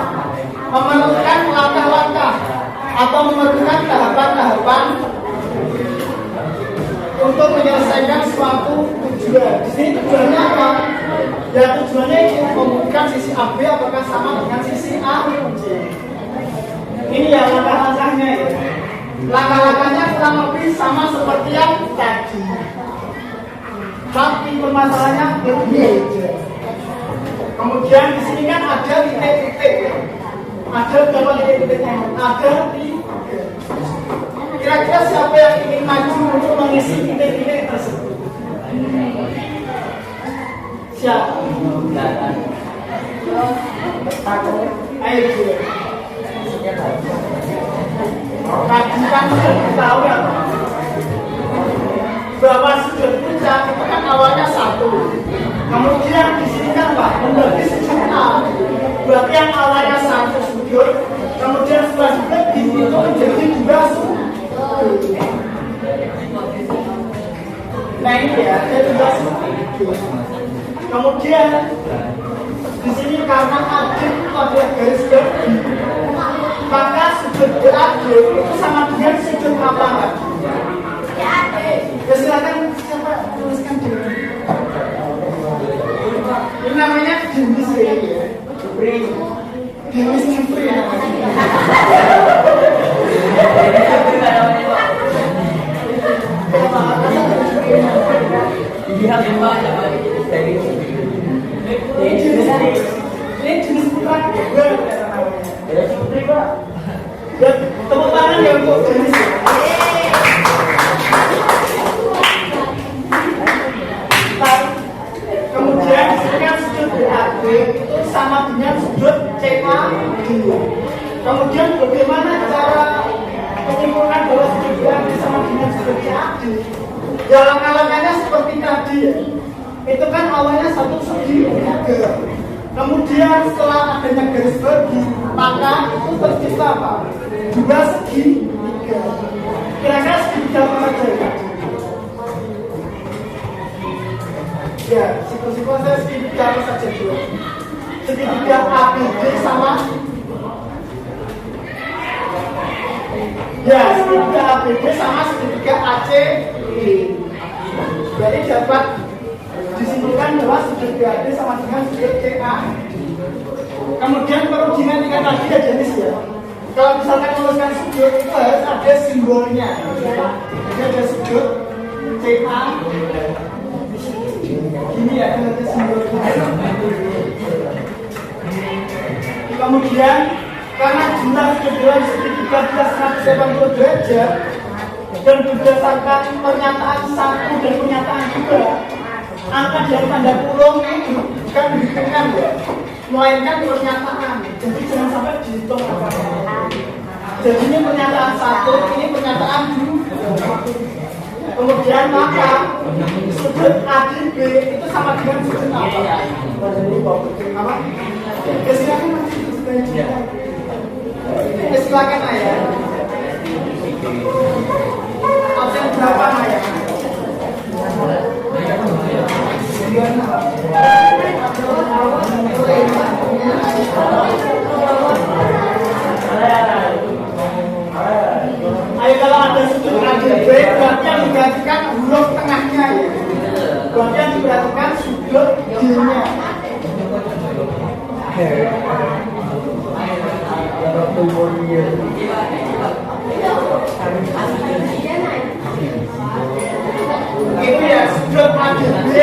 Memerlukan langkah-langkah atau memerlukan tahapan-tahapan untuk menyelesaikan suatu tujuan. Di sini tujuannya apa? Ya tujuannya itu membuktikan sisi AB apakah sama dengan sisi AC. Ini ya langkah-langkahnya ya. Langkah-langkahnya kurang lebih sama seperti yang tadi, tapi permasalahannya berbeda. Kemudian di sini kan ada titik-titik, ada berapa titik-titiknya? Ada 3. Kira-kira siapa yang ingin maju untuk mengisi titik-titik tersebut? Siapa? Ayo. Tadi kan sudah diketahui apa? Bahwa sudut puncak itu kan awalnya satu. Kemudian di sini kan Pak, menjadi sudut A. Berarti yang awalnya satu sudut, kemudian setelah dibagi itu menjadi dua sudut. Nah ini ya, jadi dua sudut. Kemudian di sini karena adit pada garis bagi, maka sudut BAD itu sama dengan sudut apa enggak? Ya silakan siapa tuliskan dulu. Ini namanya jenis ya. Jenis nyempri ya. Ini jenis bukan tepuk tangan ya untuk jenis. Kemudian disini sudut BAD itu sama dengan sudut CAD. Kemudian bagaimana cara menyimpulkan bahwa sudut BAD sama dengan sudut CAD? Dalam kalangannya seperti tadi ya. Itu kan awalnya satu segi tiga. Kemudian setelah adanya garis bagi, maka itu tercipta apa? Dua segi tiga. Kira-kira segitiga apa saja ya? Ya, siku-siku saya segitiga apa saja dulu. Segitiga ABD sama. Ya, segitiga ABD sama segitiga AC. Jadi dapat disimpulkan bahwa sudut BAD sama dengan sudut CA. Kemudian perlu diingat tadi ya jenis ya. Kalau misalkan menuliskan sudut itu harus ada simbolnya. Jadi ada sudut CA. Gini ya, ada simbolnya. Kemudian karena jumlah sudut BAD segitiga 180 derajat dan berdasarkan pernyataan satu dan pernyataan dua, angka dari tanda kurung ini bukan dihitungkan ya, melainkan pernyataan. Jadi jangan sampai dihitung apa-apa. Jadi ini pernyataan satu, ini pernyataan dua. Kemudian maka sudut ADB itu sama dengan sudut apa? Apa? Silakan masih silakan ayah. Absen berapa ayah? Ayo kalau ada sudut ADB berarti yang digantikan huruf tengahnya ya. Berarti yang diperhatikan sudut D-nya. Itu ya sudut ADB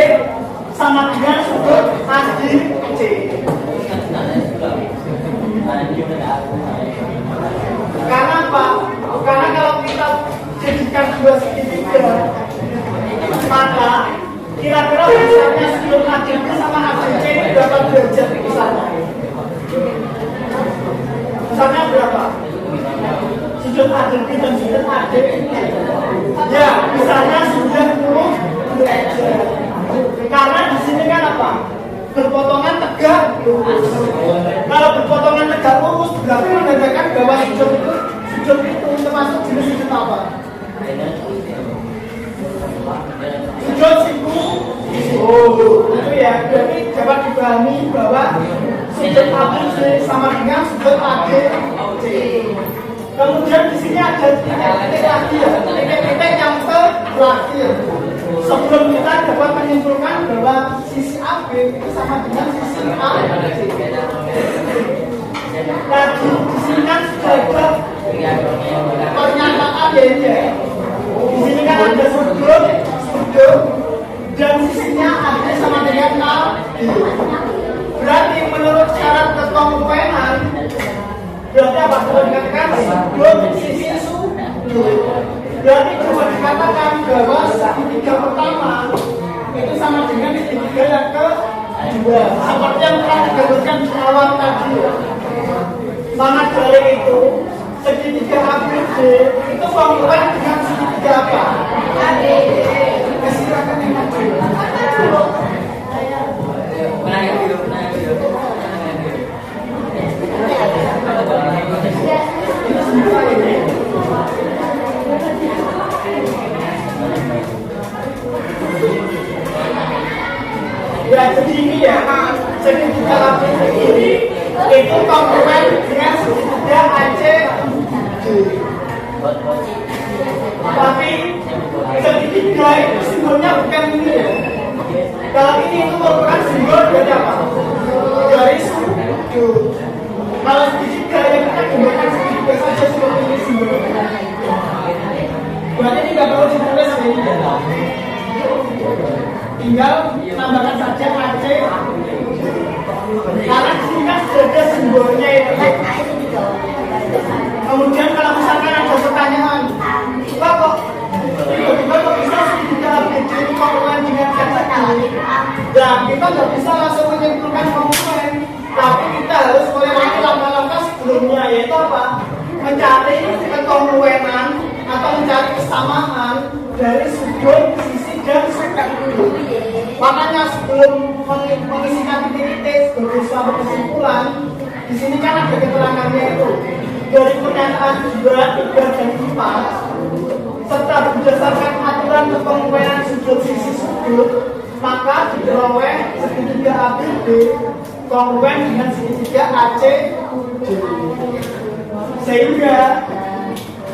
sama dengan sudut ADC. Karena apa? Karena kalau kita jadikan dua segitiga, maka kira-kira misalnya sudut ADB sama ADC berapa derajat misalnya? Misalnya berapa? Sudut ADB dan sudut AD. Ya, misalnya 90 derajat. Karena di sini kan apa? Berpotongan tegak lurus. Kalau berpotongan tegak lurus berarti menandakan bahwa sudut itu termasuk jenis sudut apa? Sudut siku. Oh, itu ya. Jadi dapat dipahami bahwa sudut ABC sama dengan sudut ADC. Kemudian di sini ada titik-titik lagi ya, titik-titik yang terakhir. Sebelum kita dapat menyimpulkan bahwa sisi AB itu sama dengan sisi AC. Nah, di sini kan sudah ada pernyataan ya. Di sini kan ada sudut dan sisinya AB sama dengan AB. Berarti menurut syarat kekomponenan berarti apa? Kalau dikatakan sudut sisi sudut, berarti cuma dikatakan bahwa segitiga pertama itu sama dengan segitiga yang kedua. Seperti yang telah digambarkan di awal tadi. Maka dari itu segitiga ABC itu kongruen dengan segitiga apa? Silakan yang maju. Ya, jadi ini ya, jadi di dalam ini itu kongruen dengan segitiga AC. Tapi segitiga itu simbolnya bukan ini ya. Kalau ini itu merupakan simbol dari apa? Dari sudut. Kalau segitiga yang kita gunakan segitiga saja seperti ini simbolnya. Berarti ini nggak perlu ditulis ini ya. Tinggal tambahkan saja AC. Karena di sini kan sudah ada simbolnya itu. Kemudian kalau misalkan ada pertanyaan, Pak kok tiba-tiba kok bisa segitiga ABC itu kongruen dengan AC? Dan kita nggak bisa langsung menyimpulkan kongruen, tapi kita harus melewati langkah-langkah sebelumnya, yaitu apa? Mencari kekongruenan atau mencari kesamaan dari sudut, sisi, dan sudut. Makanya sebelum mengisikan titik-titik sebagai suatu kesimpulan, di sini kan ada keterangannya itu dari pernyataan 2, 3, dan 4, serta berdasarkan aturan kekongruenan sudut sisi sudut, maka diperoleh segitiga ABD kongruen dengan segitiga AC. Sehingga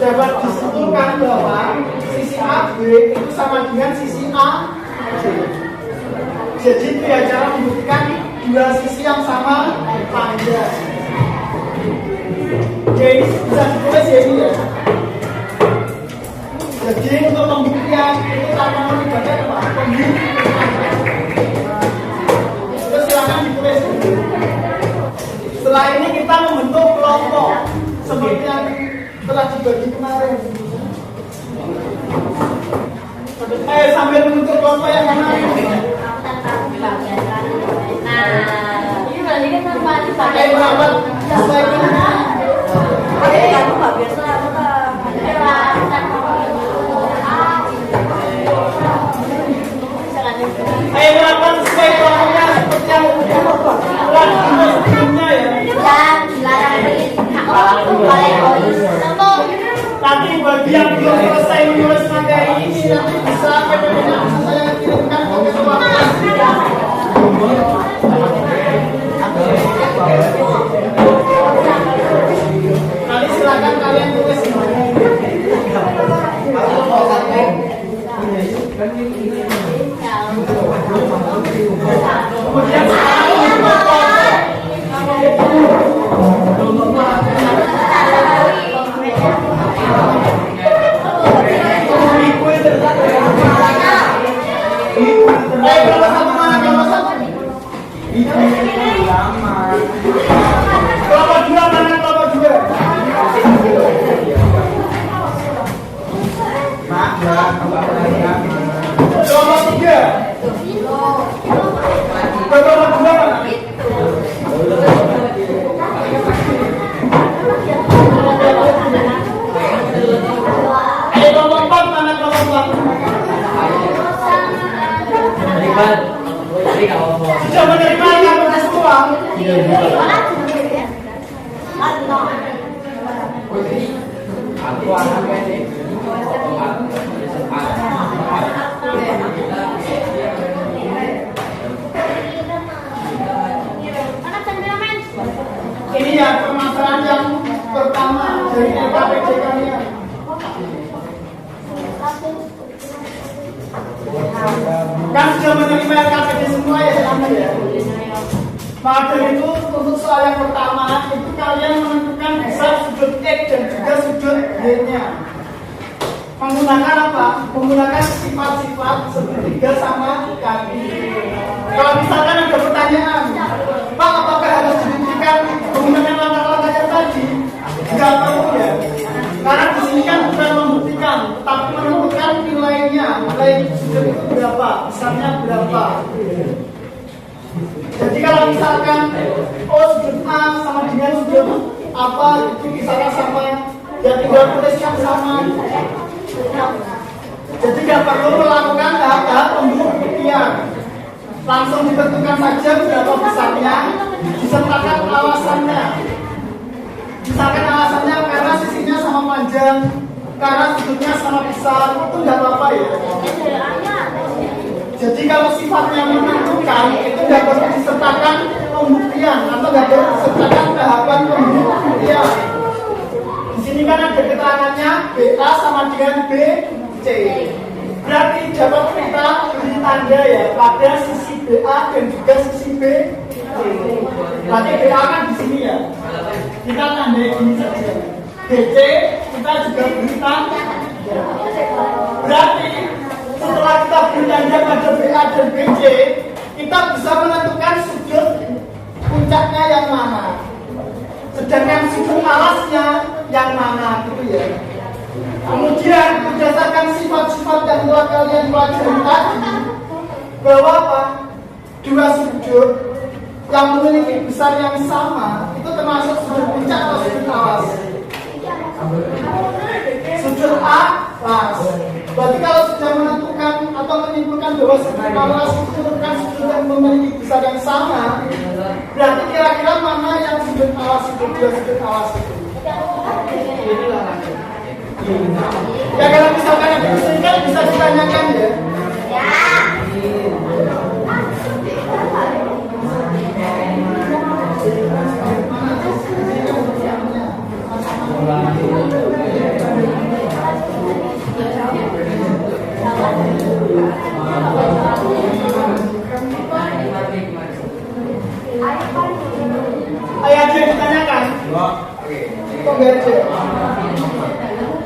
dapat disimpulkan bahwa sisi AB itu sama dengan sisi AC. Jadi itu ya cara membuktikan dua sisi yang sama panjang. Jadi bisa ditulis ya ini ya. Jadi untuk pembuktian itu tanpa melibatkan apa? Terus silakan ditulis. Setelah ini kita membentuk kelompok seperti yang telah dibagi kemarin. Sambil membentuk kelompok yang mana? Nah, ini berarti kan sama pakai berapa? Sesuai dengan kamu nggak biasa apa? berapa sesuai kelompoknya seperti yang telah sebelumnya ya. Dan Nanti bagi yang belum selesai menulis materi ini nanti bisa saya kirimkan ke ketua kelas. Nanti silakan kalian tulis. Kemudian kelompok 2 mana kelompok 2? Kelompok 3. Kelompok 2 mana? Kelompok 4 mana kelompok 4? Sudah menerima yang semua. Aku anaknya nih. Ini ya permasalahan yang pertama dari LKPD kalian. Kan sudah menerima LKPD semua ya sama ya. Maka dari itu untuk soal yang pertama itu kalian menentukan besar sudut X dan juga sudut Y-nya. Menggunakan apa? Menggunakan sifat-sifat segitiga sama kaki. Kalau misalkan ada pertanyaan, Pak, apakah harus dibuktikan menggunakan langkah-langkahnya tadi? Tidak perlu ya. Karena di sini kan bukan membuktikan, tapi menentukan nilainya. Nilai sudut itu berapa, besarnya berapa. Jadi kalau misalkan sudut A sama dengan sudut apa itu misalnya sama, ya tinggal tuliskan sama. tidak perlu melakukan tahap-tahap pembuktian. Langsung ditentukan saja berapa besarnya, disertakan alasannya. Misalkan alasannya karena sisinya sama panjang, karena sudutnya sama besar, itu tidak apa-apa ya. Jadi kalau sifatnya menentukan, itu tidak perlu disertakan pembuktian atau tidak perlu disertakan tahapan pembuktian. Di sini kan ada keterangannya BA sama dengan BC. Berarti dapat kita beri tanda ya pada sisi BA dan juga sisi BC. Berarti BA kan di sini ya. Kita tandai ini saja. BC kita juga beri tanda. Berarti setelah kita beri tanda pada BA dan BC, kita bisa menentukan sudut puncaknya yang mana. Sedangkan sudut alasnya yang mana gitu ya. Kemudian berdasarkan sifat-sifat yang telah kalian pelajari tadi, bahwa apa? Dua sudut yang memiliki besar yang sama itu termasuk sudut puncak atau sudut alas. Sudut alas. Berarti kalau sudah menentukan atau menyimpulkan bahwa sudut alas itu merupakan sudut yang memiliki besar yang sama, berarti kira-kira mana yang sudut alas itu, dua sudut alas itu. Ya kalau misalkan yang disini bisa ditanyakan ya. Ayah ada yang ditanyakan? Kok nggak ada?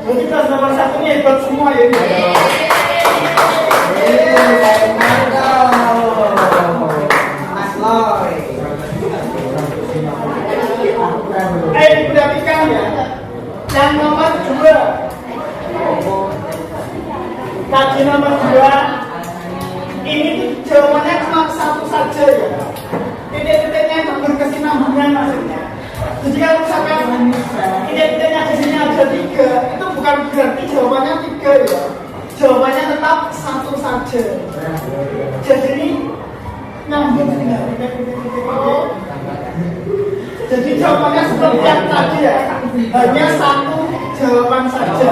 Jadi kelas nomor 1 ini hebat semua ya. Diperhatikan ya. Yang nomor 2. Kaji nomor 2. Ini tuh jawabannya cuma satu saja ya. Titik-titiknya itu berkesinambungan maksudnya. Jadi kalau misalkan titik-titiknya di sini ada 3, itu bukan berarti jawabannya 3 ya. Jawabannya tetap satu saja. Jadi ini nyambung ya. Jadi jawabannya seperti yang tadi ya. Hanya satu jawaban saja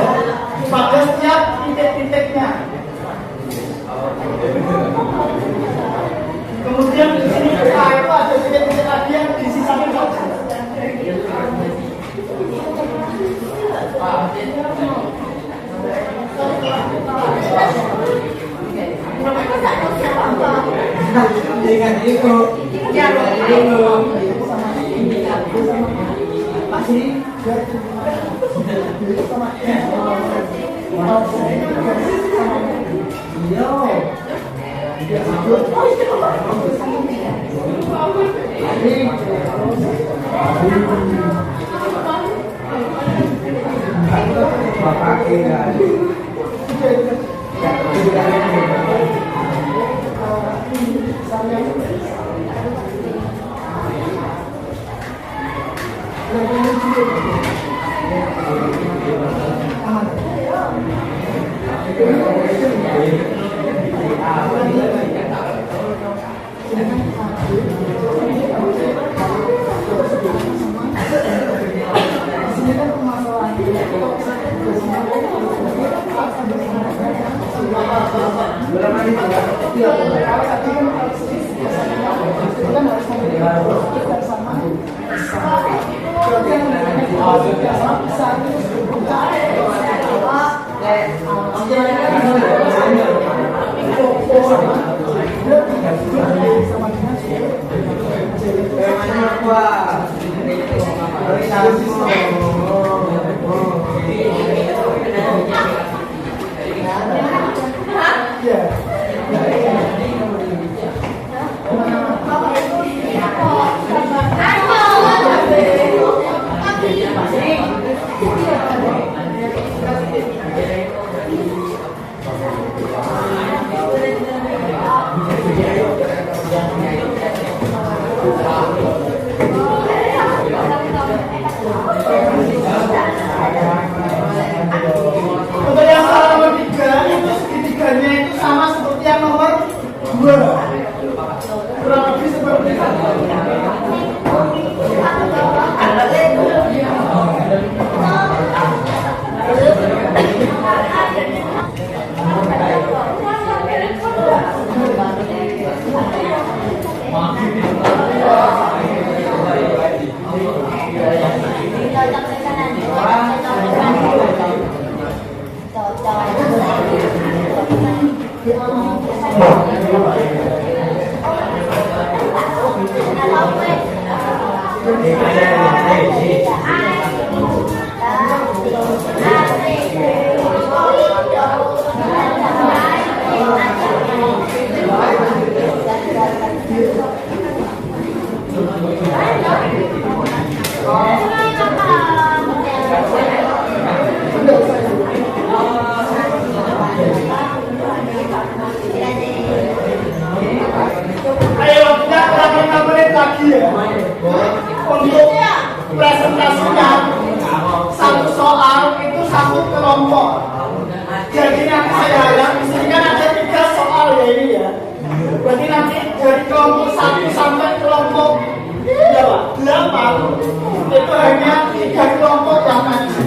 pada setiap titik-titiknya. Kemudian di sini A itu ada titik-titik lagi yang disisakan saja. Dengan itu, masih Berarti nanti dari kelompok 1 sampai kelompok berapa? 8 itu hanya 3 kelompok yang ngaji.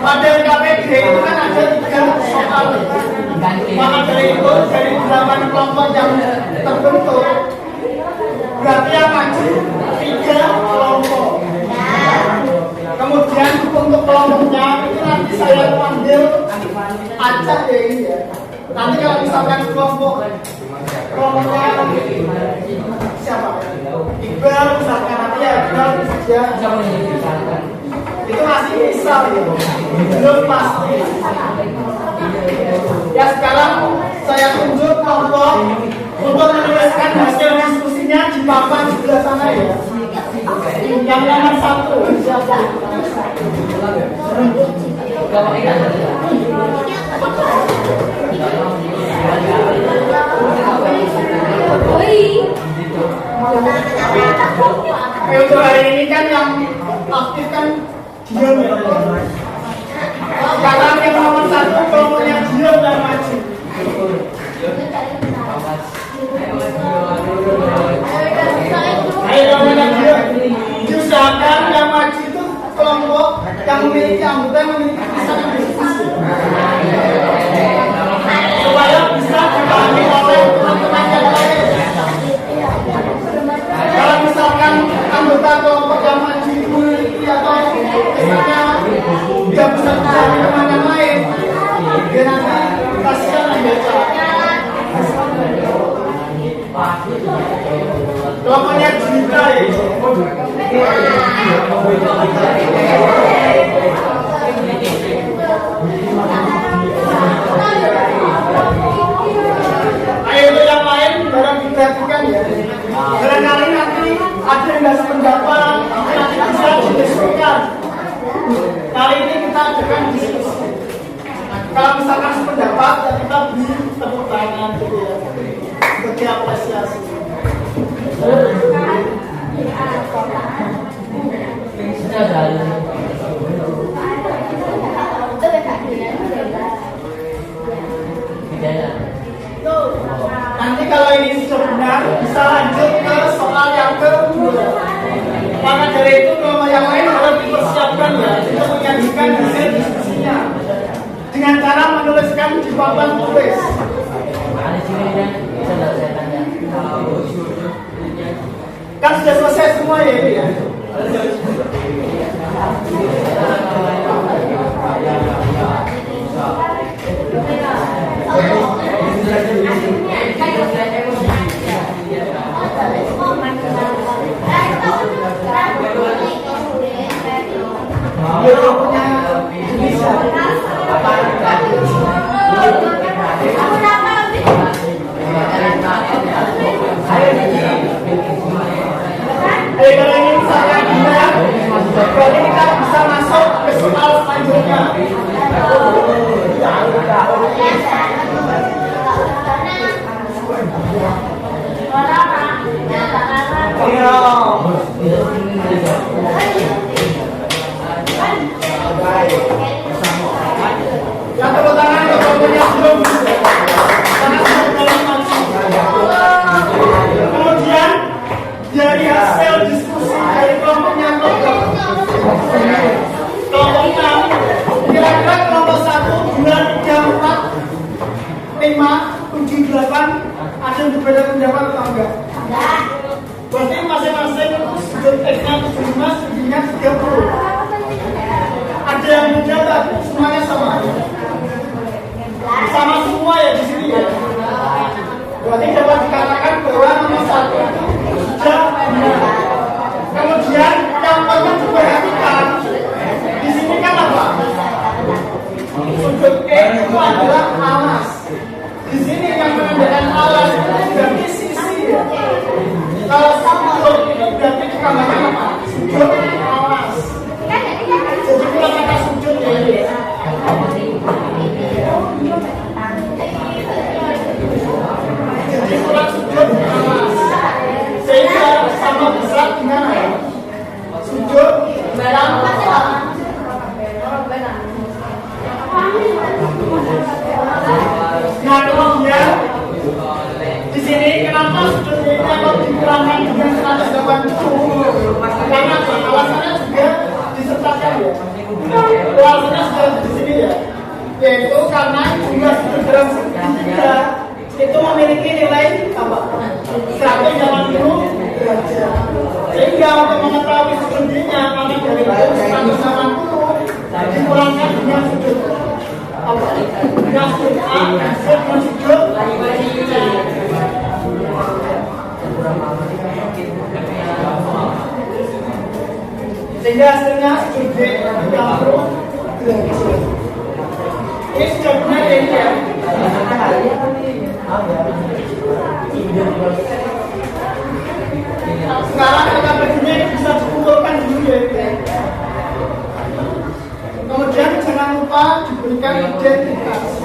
Pada KPD itu kan ada 3 soal. Maka dari itu dari 8 kelompok yang terbentuk, berarti yang maju 3 kelompok. Kemudian untuk kelompoknya itu nanti saya panggil acak ya ini ya. Nanti kalau misalkan kelompoknya siapa? Iqbal misalkan nanti ya Iqbal saja. Itu masih bisa gitu, belum pasti. Ya sekarang saya tunjuk kelompok untuk menuliskan hasil diskusinya di papan sebelah sana ya. Yang nomor 1 siapa? Untuk hari ini kan yang aktif kan diam ya. Sekarang yang nomor 1 kelompoknya diam dan maju. Ayo kelompoknya diam. Diusahakan yang maju itu kelompok yang memiliki anggota yang memiliki pisangan diskusi. Supaya bisa dipahami oleh teman-teman yang lain. Kalau misalkan anggota kelompok yang maju itu memiliki atau misalnya tidak bisa dipahami teman yang lain, dia nanti kasihan membaca. Kelompoknya cerita ya. Ayo untuk yang lain barang diperhatikan ya. Barangkali nanti ada yang nggak sependapat, nanti bisa didiskusikan. Kali ini kita adakan diskusi. Kalau misalkan sependapat, ya kita beri tepuk tangan gitu ya, sebagai apresiasi. Nanti kalau ini sudah benar, bisa lanjut ke soal yang kedua. Maka dari itu kelompok yang lain harus dipersiapkan ya untuk menyajikan hasil diskusinya dengan cara menuliskan di papan tulis. Kan sudah selesai semua ya ini ya. bisa masuk ke soal selanjutnya. Yang tepuk tangan untuk kelompoknya belum. Kemudian dari hasil diskusi dari kelompoknya kelompok 6, kira-kira kelompok 1, 2, 3, 4, 5, 7, 8 ada yang berbeda pendapat atau enggak? Berarti masing-masing sudut X-nya 75, sudutnya 30. Ada yang beda tapi semuanya sama. Sama semua ya di sini ya. Berarti dapat dikatakan bahwa nomor 1 itu sudah benar. Kemudian yang perlu diperhatikan di sini kan apa? Sudut E itu adalah alas. Di sini yang menandakan alas itu berarti sisi ya. Kalau sudut itu berarti dikatakan apa? Sudut alas. Jadi kita kata sudut ya. Jadi kurang sudut alas. Sehingga sama besar dengan sudut alas. Nah kemudian di sini kenapa sudut ini kalau dikurangkan dengan 180? Karena alasannya juga disertakan ya. Alasannya sudah di sini ya. Yaitu karena jumlah sudut dalam segitiga itu memiliki nilai apa? 180 derajat. Sehingga untuk mengetahui sudutnya maka dari itu 180 dikurangkan dengan sudut apa? Dengan sudut A dengan sudut B. Sehingga hasilnya sudut B 30 derajat. Ini sudah benar ya ini ya. Sekarang kita begini bisa dikumpulkan dulu ya. Kemudian jangan lupa diberikan identitas.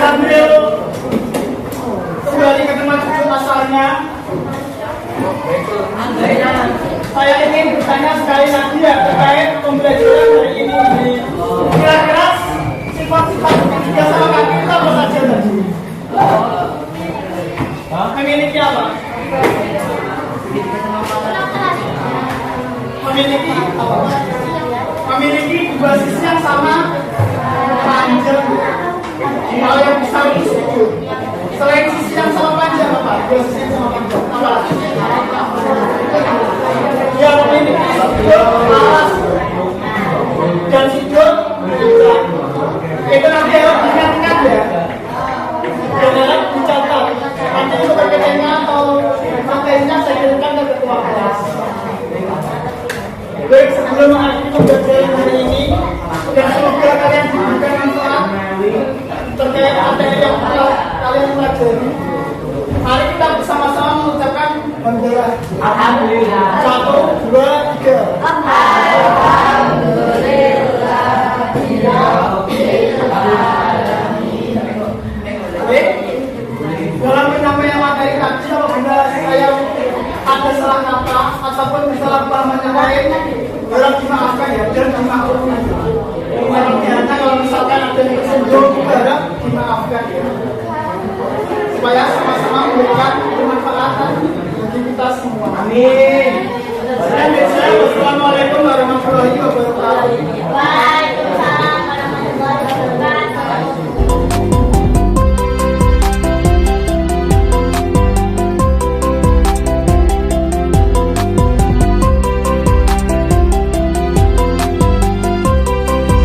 Sambil kembali ke tempat sudut asalnya, saya ingin bertanya sekali lagi ya terkait pembelajaran hari ini. Kira-kira sifat-sifat segitiga sama kaki itu apa saja tadi? Memiliki apa? Memiliki apa? Memiliki dua sisi yang sama panjang. Kalau yang besar itu sudut. Selain sisi yang sama panjang apa? Dua sisi yang sama panjang apa? Yang memiliki sudut alas dan sudut puncak. Itu nanti harus diingatkan ya. Dan harus dicatat. Nanti untuk PPT-nya atau materinya saya kirimkan ke ketua kelas. Baik, sebelum mengakhiri pembelajaran hari ini dan semoga kalian diberikan manfaat terkait materi yang telah kalian pelajari. Mari kita bersama-sama mengucapkan hamdalah. Alhamdulillah. 1, 2, 3. Baik. Dalam penyampaian materi tadi apabila saya ada salah kata ataupun kesalahpahaman yang lain, harap dimaafkan ya dan dimaklumi. Biasanya kalau misalkan ada yang tersinggung, harap dimaafkan ya. Supaya sama-sama memberikan kemanfaatan bagi kita semua. Amin. Wassalamualaikum warahmatullahi wabarakatuh. ngobrol juga baru tahu.